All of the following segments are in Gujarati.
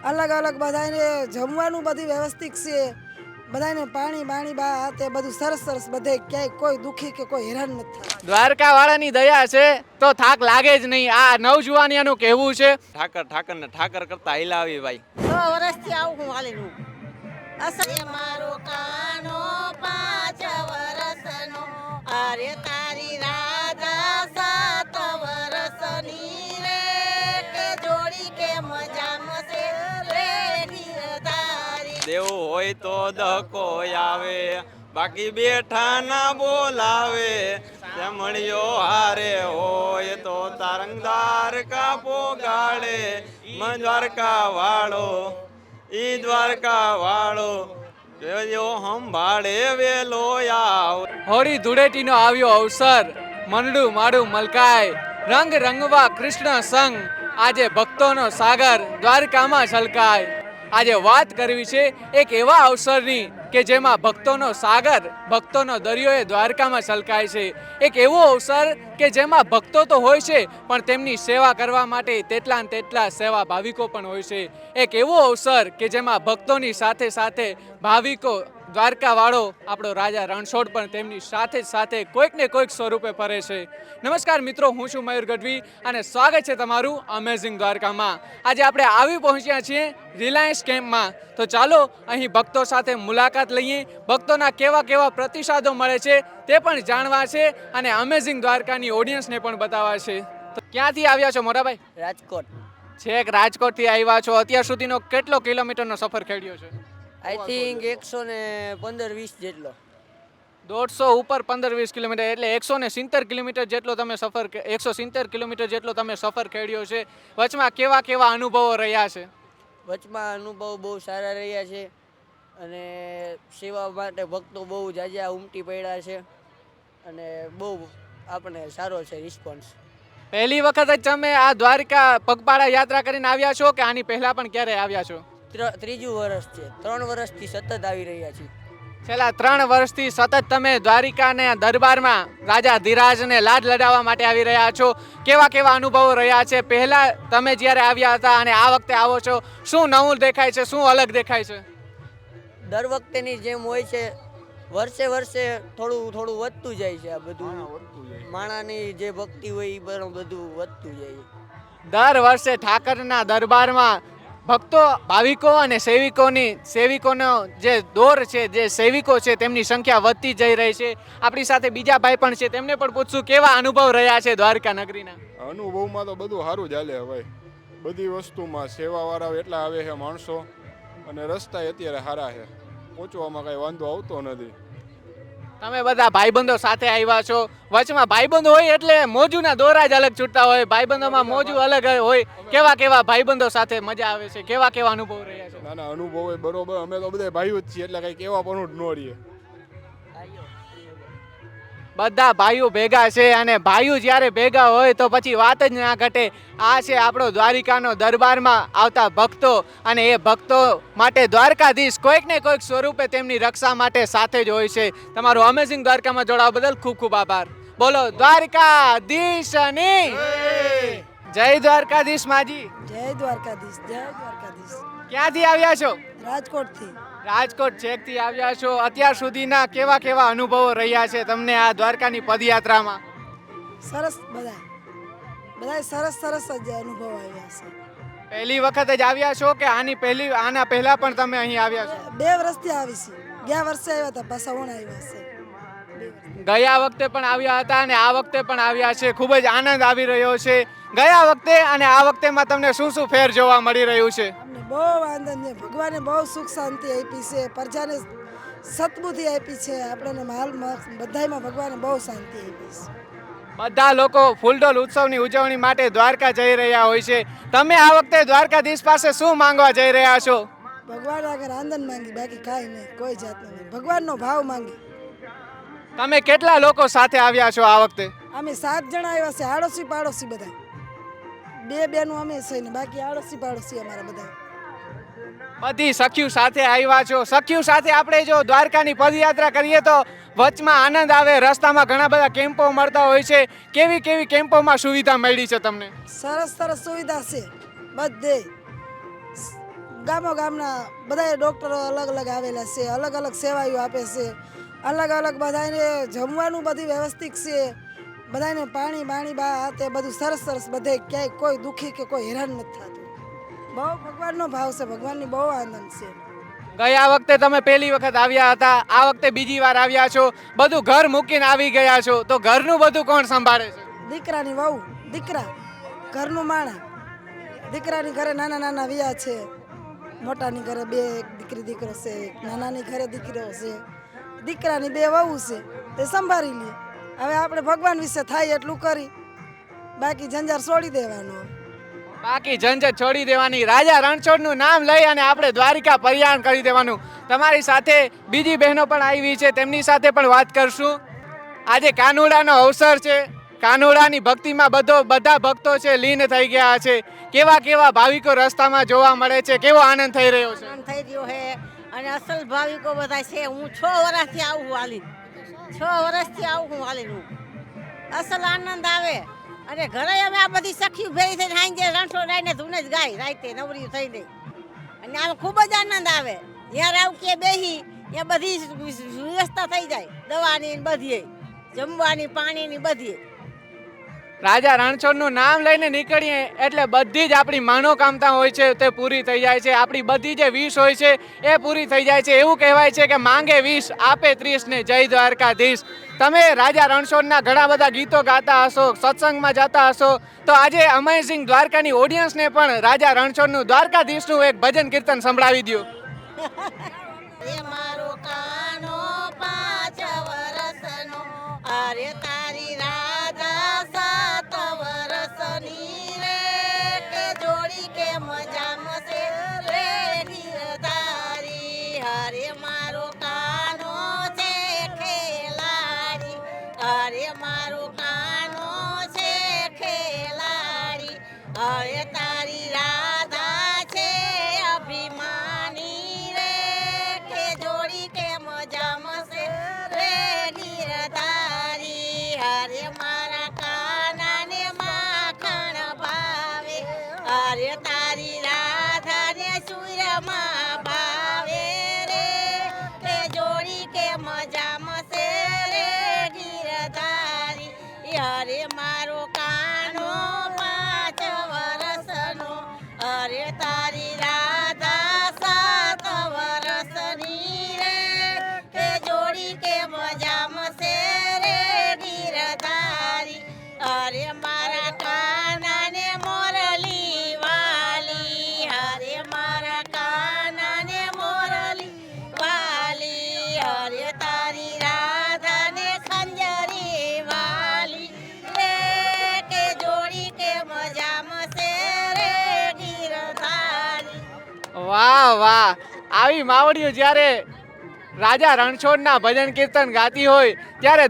અલગ અલગ બધાને જમવાનું બધી વ્યવસ્થિત છે, બધાને પાણી બાણી બા તે બધું સરસ સરસ, બધે ક્યાંય કોઈ દુખી કે કોઈ હેરાન નથી. દ્વારકા વાળાની દયા છે તો થાક લાગે જ નહીં. આ નવજુવાનિયાનું કહેવું છે. ઠાકર ને ઠાકર કરતા હિલાવી ભાઈ. 6 વર્ષથી આવું હું હાલીનું. અસલે મારો કાનો 5 વર્ષનો, અરે તારી રાજા 7 વર્ષની રે, કે જોડી કે મજા મસે રે ગીરધારી. દેવું હોય તો દકો આવે, બાકી બેઠા ના બોલાવે. મળ્યો હારે હોય તો તારંગદાર કાપો ગાડે. દ્વારકા વાળો ઈ દ્વારકા વાળો જો સંભાળે વેલો આવ. હોળી ધૂળેટીનો આવ્યો અવસર, મનડું માડું મલકાય, રંગ રંગવા કૃષ્ણ સંગ, આજે ભક્તોનો સાગર દ્વારકામાં છલકાય. આજે વાત કરવી છે એક એવા અવસરની કે જેમાં ભક્તોનો સાગર, ભક્તોનો દરિયો એ દ્વારકામાં છલકાય છે. એક એવો અવસર કે જેમાં ભક્તો તો હોય છે પણ તેમની સેવા કરવા માટે તેટલા ને તેટલા સેવા ભાવિકો પણ હોય છે. એક એવો અવસર કે જેમાં ભક્તોની સાથે સાથે ભાવિકો, દ્વારકા વાળો આપણો રાજા રણછોડ પણ તેમની સાથે સાથે કોઈક ને કોઈક સ્વરૂપે ફરે છે. નમસ્કાર મિત્રો, હું છું મયુર ગઢવી અને સ્વાગત છે તમારું અમેઝિંગ દ્વારકામાં. આજે આપણે આવી પહોંચ્યા છીએ રિલાયન્સ કેમ્પમાં. તો ચાલો અહીં ભક્તો સાથે મુલાકાત લઈએ, ભક્તોના કેવા કેવા પ્રતિસાદો મળે છે તે પણ જાણવા છે અને અમેઝિંગ દ્વારકાની ઓડિયન્સને પણ બતાવવા છે. તો ક્યાંથી આવ્યા છો મોટાભાઈ? રાજકોટ. છેક રાજકોટથી આવ્યા છો. અત્યાર સુધીનો કેટલો કિલોમીટરનો સફર ખેડ્યો છે? આઈ થિંક 115-20 જેટલો. 150 ઉપર 15-20 કિલોમીટર એટલે 170 કિલોમીટર જેટલો તમે સફર, 170 કિલોમીટર જેટલો તમે સફર ખેડ્યો છે. વચમાં કેવા કેવા અનુભવો રહ્યા છે? વચમાં અનુભવ બહુ સારા રહ્યા છે અને સેવા માટે ભક્તો બહુ જાજા ઉમટી પડ્યા છે અને બહુ આપણને સારો છે રિસ્પોન્સ. પહેલી વખત જ તમે આ દ્વારકા પગપાળા યાત્રા કરીને આવ્યા છો કે આની પહેલા પણ ક્યારે આવ્યા છો? ત્રીજું વર્ષ છે. 3 વર્ષથી સતત આવી રહ્યા છીએ. છેલ્લા 3 વર્ષથી સતત તમે દ્વારિકાના દરબારમાં રાજા ધીરાજને લાડ લડાવવા માટે આવી રહ્યા છો. કેવા કેવા અનુભવો રહ્યા છે? પહેલા તમે જ્યારે આવ્યા હતા અને આ વખતે આવો છો, શું નવું દેખાય છે, શું અલગ દેખાય છે? દર વખતેની જેમ હોય છે, વર્ષે વર્ષે થોડું થોડું વધતું જાય છે. આ બધું માણાની જે ભક્તિ હોય એ બધું વધતું જાય. દર વર્ષે ઠાકરના દરબારમાં ભક્તો, ભાવિકો અને સેવિકોનો જે દોર છે, જે સેવિકો છે તેમની સંખ્યા વધતી જઈ રહી છે. આપણી સાથે બીજા ભાઈ પણ છે, તેમને પણ પૂછશું કેવા અનુભવ રહ્યા છે દ્વારકા નગરીના. અનુભવમાં તો બધું સારું ચાલે ભાઈ. બધી વસ્તુમાં સેવાવાળા એટલા આવે છે માણસો અને રસ્તા અત્યારે સારા છે, પહોંચવામાં કાંઈ વાંધો આવતો નથી. તમે બધા ભાઈબંધો સાથે આવ્યા છો. વચમાં ભાઈબંધો હોય એટલે મોજુના દોરા જ અલગ છૂટતા હોય, ભાઈબંધોમાં મોજું અલગ હોય. કેવા કેવા ભાઈબંધો સાથે મજા આવે છે? કેવા કેવા અનુભવ રહ્યા છે? નાના અનુભવ હોય બરોબર. અમે તો બધા ભાઈઓ જ છીએ એટલે કંઈ કહેવા પણ જ ન રહીએ. બધા ભાઈઓ ભેગા છે અને ભાઈઓ જ્યારે ભેગા હોય તો પછી વાત જ ના ઘટે. આ છે આપણો દ્વારિકાનો દરબારમાં આવતા ભક્તો અને એ ભક્તો માટે દ્વારકાધીશ કોઈક ને કોઈક સ્વરૂપે તેમની રક્ષા માટે સાથે જ હોય છે. તમારું અમેઝિંગ દ્વારકામાં જોડાવા બદલ ખૂબ ખૂબ આભાર. બોલો દ્વારકાધીશની જય. દ્વારકાધીશ માજી. જય દ્વારકાધીશ, જય દ્વારકાધીશ. ક્યાંથી આવ્યા છો? રાજકોટથી. રાજકોટ છેકથી આવ્યા છો. અત્યાર સુધીના કેવા કેવા અનુભવો રહ્યા છે તમને આ દ્વારકાની પદયાત્રામાં? સરસ, બધા સરસ સરસ જ અનુભવ આવ્યા છે. પહેલી વખત જ આવ્યા છો કે આના પહેલા પણ તમે અહીં આવ્યા છો? 2 વર્ષથી આવી છે. ગયા વર્ષે આવ્યા હતા, પાછા ઓણ આવ્યા છે. ગયા વખતે પણ આવ્યા હતા અને આ વખતે પણ આવ્યા છે. ખૂબ જ આનંદ આવી રહ્યો છે. ગયા વખતે અને આ વખતેમાં તમને શું શું ફેર જોવા મળી રહ્યું છે? અમને બહુ આનંદ છે. ભગવાને બહુ સુખ શાંતિ આપી છે, પ્રજાને સદબુદ્ધિ આપી છે, આપણને માલ બધાયમાં ભગવાને બહુ શાંતિ આપી છે. બધા લોકો ફૂલડોલ ઉત્સવની ઉજવણી માટે દ્વારકા જઈ રહ્યા હોય છે. તમે આ વખતે દ્વારકાધીશ પાસે શું માંગવા જઈ રહ્યા છો? ભગવાન આગળ આનંદ માંગી, બાકી કાંઈ નહીં, કોઈ જાતનું નહીં. ભગવાનનો ભાવ માંગી. તમે કેટલા લોકો સાથે આવ્યા છો આ વખતે? અમે 7 જણા આવ્યા છે, આડોશી પાડોશી બધા. 2 બહેનો અમે છે ને બાકી આડોશી પાડોશી અમારા બધા. બધી સખીઓ સાથે આવ્યા છો. સખીઓ સાથે આપણે જો દ્વારકાની પદયાત્રા કરીએ તો વચમાં આનંદ આવે. રસ્તામાં ઘણા બધા કેમ્પો મળતા હોય છે. કેવી કેવી કેમ્પોમાં સુવિધા મળી છે તમને? સરસ સરસ સુવિધા છે બધે. ગામના બધા ડૉક્ટરો અલગ અલગ આવેલા છે, અલગ અલગ સેવાઓ આપે છે, અલગ અલગ બધાને જમવાનું બધી વ્યવસ્થિત છે, બધાને પાણી બા તે બધું સરસ સરસ, બધે ક્યાંય કોઈ દુઃખી કે કોઈ હેરાન નથી થતું. બહુ ભગવાનનો ભાવ છે, ભગવાનની બહુ આનંદ છે. ગયા વખતે તમે પહેલી વખત આવ્યા હતા, આ વખતે બીજી વાર આવ્યા છો, બધું ઘર મૂકીને આવી ગયા છો, તો ઘરનું બધું કોણ સંભાળે છે? દીકરાની વહુ, દીકરા, ઘરનું માણા. દીકરાની ઘરે નાના નાના વિયા છે, મોટાની ઘરે 2 દીકરી દીકરો છે, નાનાની ઘરે દીકરો છે, દીકરાની 2 વહુ છે, તે સંભાળી લે. હવે આપણે ભગવાન વિશે થાય એટલું કરી, બાકી જંજાર છોડી દેવાનો. બાકી ઝંઝટ છોડી દેવાની, રાજા રણછોડનું નામ લઈ અને આપણે દ્વારિકા પર્યાણ કરી દેવાનું. તમારી સાથે બીજી બહેનો પણ આવી છે, તેમની સાથે પણ વાત કરશું. આજે કાનુડાનો અવસર છે, કાનુડાની ભક્તિમાં બધા ભક્તો છે લીન થઈ ગયા છે. કેવા કેવા ભાવિકો રસ્તામાં જોવા મળે છે, કેવો આનંદ થઈ રહ્યો છે? આનંદ થઈ રહ્યો છે અને અસલ ભાવિકો બધા છે. હું 6 વર્ષથી આવું હાલી, 6 વર્ષથી આવું હું હાલી, હું અસલ આનંદ આવે. અને ઘરે અમે આ બધી સખી ભેરી થઈને સાંજે રણછોડ આવીને ધૂને જ ગાય રાતે નવરી થઈ ગઈ. અને આમાં ખૂબ જ આનંદ આવે. જ્યારે આવું કે બેહી ત્યાં બધી વ્યવસ્થા થઈ જાય, દવાની બધી, જમવાની પાણીની બધી. રાજા રણછોડનું નામ લઈને નીકળીએ એટલે બધી જ આપણી મનોકામના હોય છે તે પૂરી થઈ જાય છે. આપણી બધી જે વિશ હોય છે એ પૂરી થઈ જાય છે. એવું કહેવાય છે કે માંગે 20 આપે 30 ને જય દ્વારકાધીશ. તમે રાજા રણછોડના ઘણા બધા ગીતો ગાતા હશો, સત્સંગમાં જતા હશો, તો આજે અમેઝિંગ દ્વારકાની ઓડિયન્સને પણ રાજા રણછોડનું દ્વારકાધીશનું એક ભજન કીર્તન સંભળાવી દો. એ મારો કાનો 5 વર્ષનો, અરે તારી રાધા 7 વર્ષની રે, કે જોડી કે મજામાં છે રે ગીરધારી. હરે મારો કાનો છે ખેલાડી, અરે મારો કાનો છે ખેલાડી. હવે તારી રાધા છે અભિમાની રે, કે જોડી કે મજામાં છે રે ગીરધારી. હરે મારા કાનાને માખણ ભાવે, અરે તારી રાધાને સૂર્યમાં ભાવે રે, કે જોડી કે મજામાં છે રે ગીરધારી. હરે મારો કાનો 5 વર્ષનો, અરે તારી રાધા 7 વર્ષની રે, કે જોડી કે મજામાં છે રે ગીરધારી. અરે મારા કાનાને મોરલી વાલી, હરે મારા કાનાને મોરલી વાલી. હરે તારી રાધાને ખંજરી વાલી રે, કે જોડી કે મજામાં છે રે ગીરધારી. વાહ વાહ, આવી માવડીઓ જ્યારે રાજા રણછોડના ભજન કીર્તન ગાતી હોય ત્યારે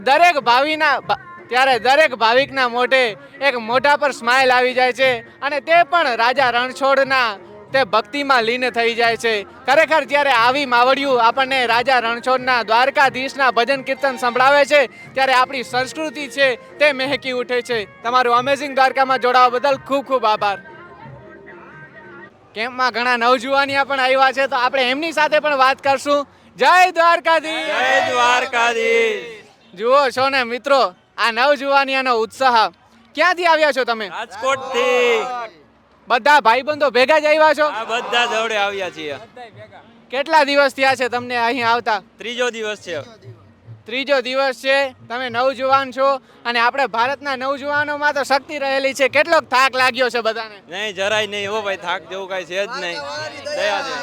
દરેક ભાવિકના મોઢે એક મોઢા પર સ્માઇલ આવી જાય છે અને તે પણ રાજા રણછોડના તે ભક્તિમાં લીન થઈ જાય છે. ખરેખર જ્યારે આવી માવડીઓ આપણને રાજા રણછોડના દ્વારકાધીશના ભજન કીર્તન સંભળાવે છે ત્યારે આપણી સંસ્કૃતિ છે તે મહેકી ઉઠે છે. તમારું અમેઝિંગ દ્વારકામાં જોડાવા બદલ ખૂબ ખૂબ આભાર. કેમ્પમાં ઘણા નવજુવાનિયા પણ આવ્યા છે, તો આપણે એમની સાથે પણ વાત કરશું. જય દ્વારકાધીશ. જય દ્વારકાધીશ. જુઓ છો ને મિત્રો, આ નવજુવાનિયાનો ઉત્સાહ. ક્યાંથી આવ્યા છો તમે? રાજકોટ થી બધા ભાઈબંધો ભેગા જ આવ્યા છો? આ બધા જોડે આવ્યા છીએ. કેટલા દિવસ થયા છે તમને અહીં આવતા? 3જો દિવસ છે. 3જો દિવસ છે. તમે નવજુવાન છો અને આપણે ભારતના નવજુવાનોમાં તો શક્તિ રહેલી છે. કેટલોક થાક લાગ્યો છે બધાને? નહીં, જરાય નહીં હો ભાઈ, થાક જેવું કઈ છે જ નહીં. દયા છે.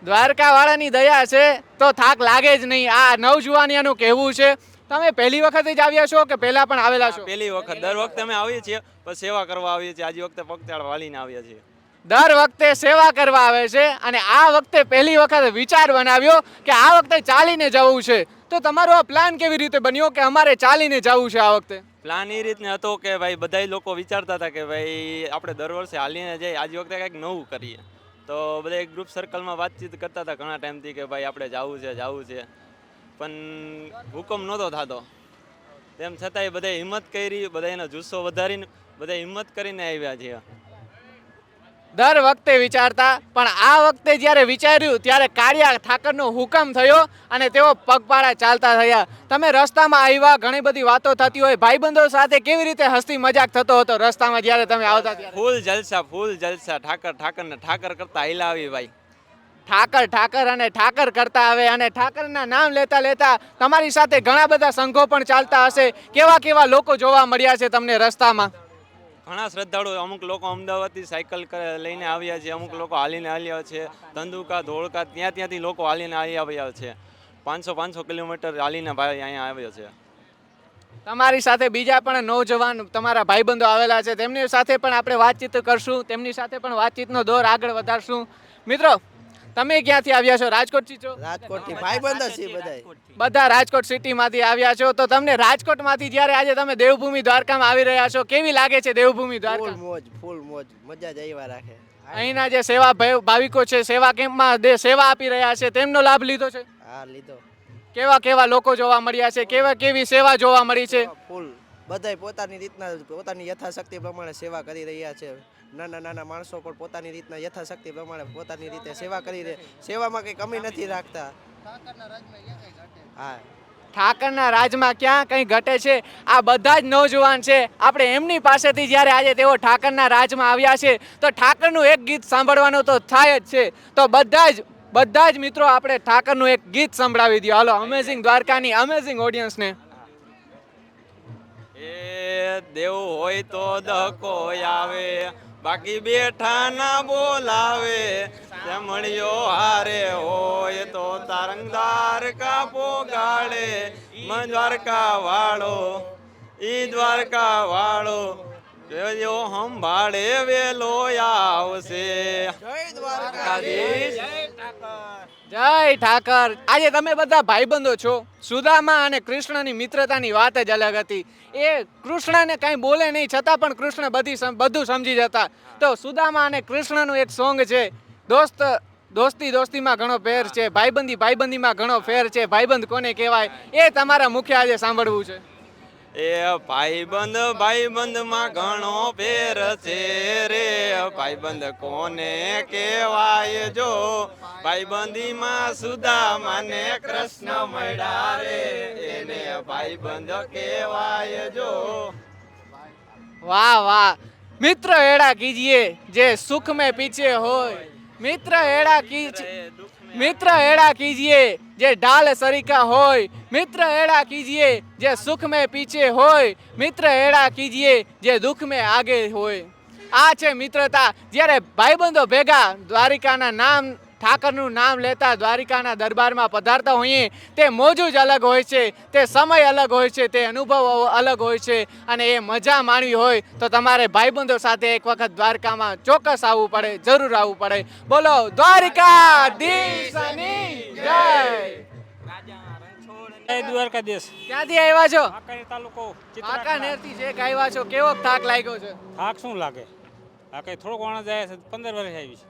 દ્વારકા વાળાની દયા છે તો થાક લાગે જ નહીં. આ નવજુવાનિયાનું કહેવું છે. તમે પહેલી વખત જ આવ્યા છો કે પહેલા પણ આવેલા છો? પહેલી વખત. દર વખતે અમે આવીએ છીએ, પછી સેવા કરવા આવીએ છીએ. આજે વખતે પગતાળ વાળીને આવ્યા છીએ. દર વખતે સેવા કરવા આવે છે અને આ વખતે પહેલી વખત વિચાર બનાવ્યો કે આ વખતે ચાલીને જવું છે. તો તમારો આ પ્લાન કેવી રીતે બન્યો કે અમારે ચાલીને જવું છે આ વખતે? પ્લાન એ રીતને હતો કે ભાઈ બધા લોકો વિચારતા હતા કે ભાઈ આપણે દર વર્ષે હાલીને જઈએ, આજ વખતે કંઈક નવું કરીએ. તો બધા એક ગ્રુપ સર્કલમાં વાતચીત કરતા હતા ઘણા ટાઈમથી કે ભાઈ આપણે જવું છે. પણ હુકમ નહોતો થતો. તેમ છતાંય બધાએ હિંમત કરી, બધા એનો જુસ્સો વધારીને બધા હિંમત કરીને આવ્યા છે. દર વખતે વિચારતા, પણ આ વખતે જ્યારે વિચાર્યું ત્યારે કાળિયા ઠાકરનો હુકમ થયો અને તેઓ પગપાળા ચાલતા થયા. તમે રસ્તામાં આવ્યા, ઘણી બધી વાતો થતી હોય, ભાઈબંધો સાથે કેવી રીતે હસતી મજાક થતો હતો રસ્તામાં જ્યારે તમે આવતા ત્યારે? ફૂલ જલસા ઠાકર ને ઠાકર કરતા હિલાવી ભાઈ. ઠાકર અને ઠાકર કરતા આવે અને ઠાકરના નામ લેતા લેતા તમારી સાથે ઘણા બધા સંઘો પણ ચાલતા હશે. કેવા કેવા લોકો જોવા મળ્યા છે તમને રસ્તામાં? ઘણા શ્રદ્ધાળુ, અમુક લોકો અમદાવાદથી સાયકલ લઈને આવ્યા છે, અમુક લોકો હાલીને આવ્યા છે, ધંધુકા ધોળકા ત્યાંથી લોકો હાલીને આવ્યા છે. 500 કિલોમીટર હાલીને ભાઈ અહીંયા આવ્યો છે. તમારી સાથે બીજા પણ નૌજવાન તમારા ભાઈબંધો આવેલા છે, તેમની સાથે પણ આપણે વાતચીત કરશું, તેમની સાથે પણ વાતચીતનો દોર આગળ વધારશું. મિત્રો, તમે ક્યાંથી આવ્યા છો? રાજકોટથી છો? રાજકોટથી ભાઈબંધો છે બધાય. બધા રાજકોટ સિટીમાંથી આવ્યા છો. તો તમને રાજકોટમાંથી જ્યારે આજે તમે દેવભૂમિ દ્વારકામાં આવી રહ્યા છો, કેવી લાગે છે દેવભૂમિ દ્વારકા? ફૂલ મોજ મજા જ આવ્યા રાખે. અહીંના જે સેવા ભાવિકો છે, સેવા કેમ્પમાં સેવા આપી રહ્યા છે, તેમનો લાભ લીધો છે? હા લીધો. કેવા કેવા લોકો જોવા મળ્યા છે? કેવી સેવા જોવા મળી છે? ફૂલ બધાય પોતાની રીતના પોતાની યથાશક્તિ પ્રમાણે સેવા કરી રહ્યા છે. નાના માણસો પણ પોતાની રીતના યથાશક્તિ પ્રમાણે પોતાની રીતે સેવા કરી રહે. સેવામાં કંઈ કમી નથી રાખતા. હા, ઠાકરના રાજમાં ક્યાં કંઈ ઘટે છે? આ બધા જ નૌજવાન છે. આપણે એમની પાસેથી જ્યારે આજે તેઓ ઠાકરના રાજમાં આવ્યા છે તો ઠાકરનું એક ગીત સાંભળવાનું તો થાય જ છે. તો બધા જ મિત્રો આપણે ઠાકરનું એક ગીત સંભળાવી દો. હાલો, અમેઝિંગ દ્વારકાની અમેઝિંગ ઓડિયન્સને. એ દેવ હોય તો દકો આવે, બાકી બેઠા ના બોલાવે. મળ્યો હારે હોય તો તારંગદાર કા પોગાડે. દ્વારકા વાળો ઈ દ્વારકા વાળો જો સંભાળે વેલો આવશે. જય દ્વારકાધીશ. જય ઠાકર. આજે તમે બધા ભાઈબંધો છો. સુદામા અને કૃષ્ણની મિત્રતાની વાત જ અલગ હતી. એ કૃષ્ણને કાંઈ બોલે નહીં છતાં પણ કૃષ્ણ બધું સમજી જતા. તો સુદામા અને કૃષ્ણનું એક સોંગ છે, દોસ્તીમાં ઘણો ફેર છે, ભાઈબંધીમાં ઘણો ફેર છે, ભાઈબંધ કોને કહેવાય, એ તમારા મુખ્ય આજે સાંભળવું છે. એ ભાઈબંધમાં ઘણો ફેર છે રે, ભાઈબંધ કોને કહેવાય જો. ભાઈબંધીમાં સુદામાને કૃષ્ણ મળ્યા રે, એને ભાઈબંધ કહેવાય જો. વાહ વાહ. મિત્ર એડા કીજીએ જે સુખ में पीछे હોય, મિત્ર એડા કીજીએ જે ઢાલ સરીકા હોય, મિત્ર એડા કીજીએ જે સુખ में पीछे હોય, મિત્ર એડા કીજીએ જે દુઃખ में આગે હોય. આ છે મિત્રતા. જ્યારે ભાઈબંધો ભેગા દ્વારિકાના નામ ઠાકરનું નામ લેતા દ્વારિકાના દરબારમાં પધારતા હોઈએ તે મોજું જ અલગ હોય છે, તે સમય અલગ હોય છે, તે અનુભવ અલગ હોય છે. અને એ મજા માણવી હોય તો તમારે ભાઈબંધો સાથે એક વખત દ્વારકામાં ચોક્કસ આવવું પડે, જરૂર આવવું પડે. બોલો દ્વારિકાધીશની જય. દ્વારકાધીશ. ક્યાંથી આવ્યા છો? વાંકાનેર તાલુકો વાંકાનેરથી છેક આવ્યા છો. કેવો થાક લાગ્યો છે? થાક શું લાગે? આ કઈ થોડોક વાણા જાય છે, 15 વર્ષ આવી છે.